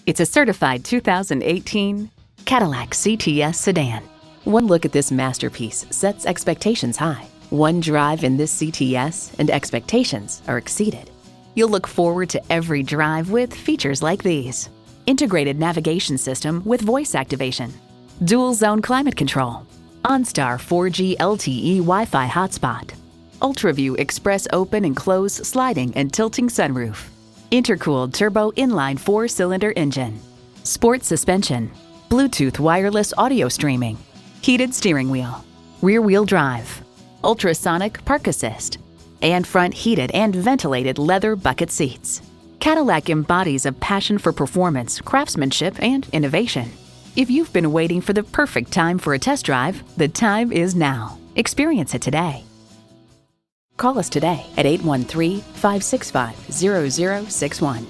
It's a certified 2018 Cadillac CTS Sedan. One look at this masterpiece sets expectations high. One drive in this CTS and expectations are exceeded. You'll look forward to every drive with features like these: integrated navigation system with voice activation, dual zone climate control, OnStar 4G LTE Wi-Fi hotspot, UltraView express open and close sliding and tilting sunroof, intercooled turbo inline 4-cylinder engine, sport suspension, Bluetooth wireless audio streaming, heated steering wheel, rear-wheel drive, ultrasonic park assist, and front heated and ventilated leather bucket seats. Cadillac embodies a passion for performance, craftsmanship, and innovation. If you've been waiting for the perfect time for a test drive, the time is now. Experience it today. Call us today at 813-565-0061.